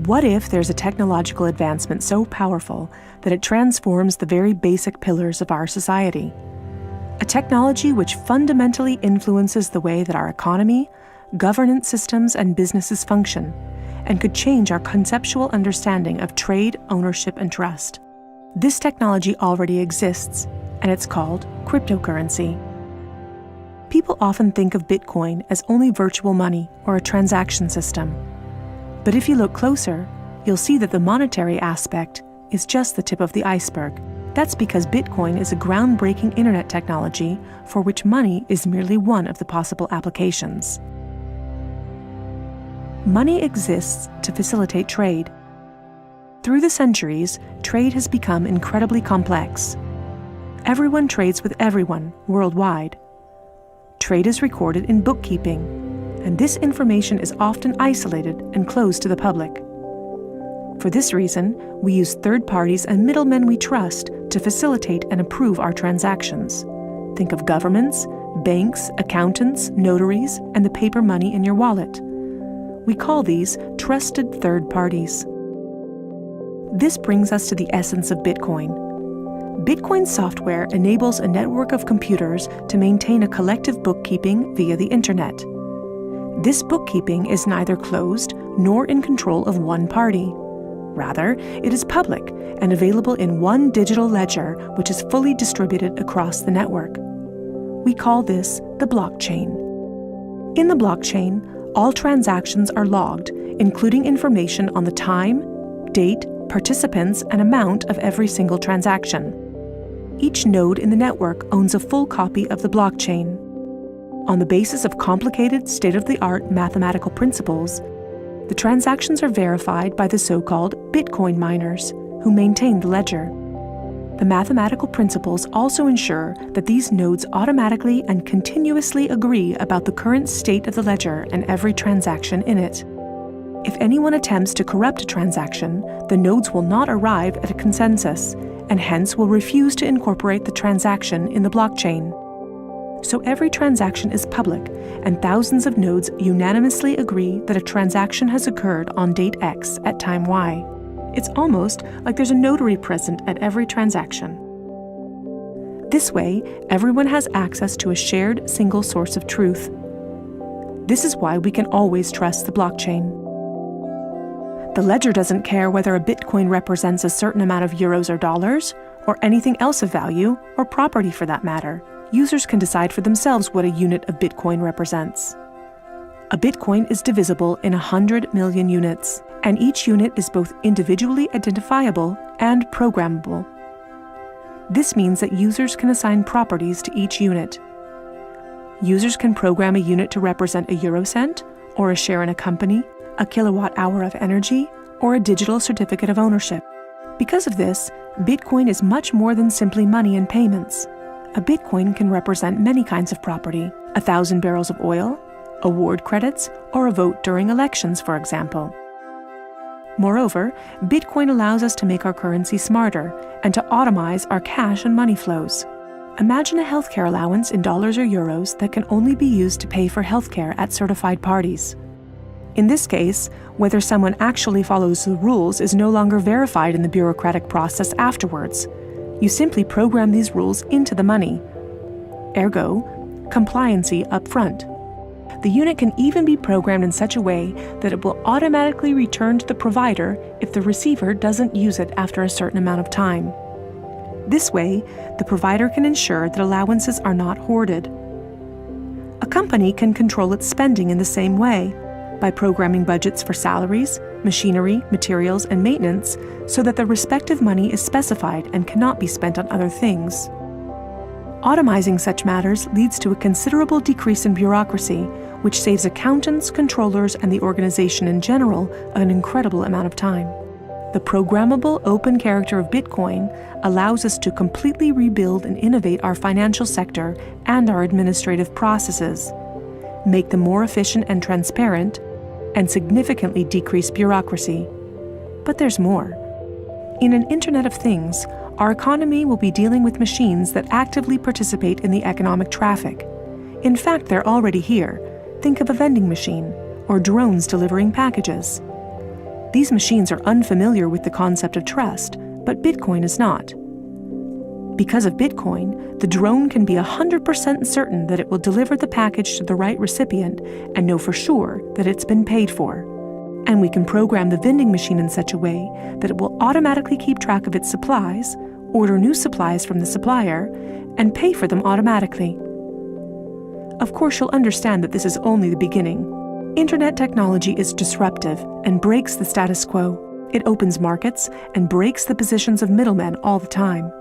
What if there's a technological advancement so powerful that it transforms the very basic pillars of our society? A technology which fundamentally influences the way that our economy, governance systems, and businesses function, and could change our conceptual understanding of trade, ownership, and trust. This technology already exists, and it's called cryptocurrency. People often think of Bitcoin as only virtual money or a transaction system. But if you look closer, you'll see that the monetary aspect is just the tip of the iceberg. That's because Bitcoin is a groundbreaking internet technology for which money is merely one of the possible applications. Money exists to facilitate trade. Through the centuries, trade has become incredibly complex. Everyone trades with everyone worldwide. Trade is recorded in bookkeeping, and this information is often isolated and closed to the public. For this reason, we use third parties and middlemen we trust to facilitate and approve our transactions. Think of governments, banks, accountants, notaries, and the paper money in your wallet. We call these trusted third parties. This brings us to the essence of Bitcoin. Bitcoin software enables a network of computers to maintain a collective bookkeeping via the internet. This bookkeeping is neither closed nor in control of one party. Rather, it is public and available in one digital ledger which is fully distributed across the network. We call this the blockchain. In the blockchain, all transactions are logged, including information on the time, date, participants, and amount of every single transaction. Each node in the network owns a full copy of the blockchain. On the basis of complicated, state-of-the-art mathematical principles, the transactions are verified by the so-called Bitcoin miners, who maintain the ledger. The mathematical principles also ensure that these nodes automatically and continuously agree about the current state of the ledger and every transaction in it. If anyone attempts to corrupt a transaction, the nodes will not arrive at a consensus, and hence will refuse to incorporate the transaction in the blockchain. So every transaction is public, and thousands of nodes unanimously agree that a transaction has occurred on date X at time Y. It's almost like there's a notary present at every transaction. This way, everyone has access to a shared single source of truth. This is why we can always trust the blockchain. The ledger doesn't care whether a Bitcoin represents a certain amount of euros or dollars, or anything else of value, or property for that matter. Users can decide for themselves what a unit of Bitcoin represents. A Bitcoin is divisible in 100 million units, and each unit is both individually identifiable and programmable. This means that users can assign properties to each unit. Users can program a unit to represent a eurocent, or a share in a company, a kilowatt-hour of energy, or a digital certificate of ownership. Because of this, Bitcoin is much more than simply money and payments. A Bitcoin can represent many kinds of property: 1,000 barrels of oil, award credits, or a vote during elections, for example. Moreover, Bitcoin allows us to make our currency smarter and to automize our cash and money flows. Imagine a healthcare allowance in dollars or euros that can only be used to pay for healthcare at certified parties. In this case, whether someone actually follows the rules is no longer verified in the bureaucratic process afterwards. You simply program these rules into the money. Ergo, compliancy up front. The unit can even be programmed in such a way that it will automatically return to the provider if the receiver doesn't use it after a certain amount of time. This way, the provider can ensure that allowances are not hoarded. A company can control its spending in the same way, by programming budgets for salaries, machinery, materials, and maintenance so that the respective money is specified and cannot be spent on other things. Automizing such matters leads to a considerable decrease in bureaucracy, which saves accountants, controllers, and the organization in general an incredible amount of time. The programmable open character of Bitcoin allows us to completely rebuild and innovate our financial sector and our administrative processes, make them more efficient and transparent, and significantly decrease bureaucracy. But there's more. In an Internet of Things, our economy will be dealing with machines that actively participate in the economic traffic. In fact, they're already here. Think of a vending machine, or drones delivering packages. These machines are unfamiliar with the concept of trust, but Bitcoin is not. Because of Bitcoin, the drone can be 100% certain that it will deliver the package to the right recipient and know for sure that it's been paid for. And we can program the vending machine in such a way that it will automatically keep track of its supplies, order new supplies from the supplier, and pay for them automatically. Of course, you'll understand that this is only the beginning. Internet technology is disruptive and breaks the status quo. It opens markets and breaks the positions of middlemen all the time.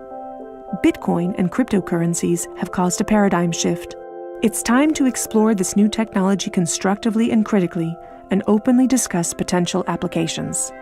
Bitcoin and cryptocurrencies have caused a paradigm shift. It's time to explore this new technology constructively and critically and openly discuss potential applications.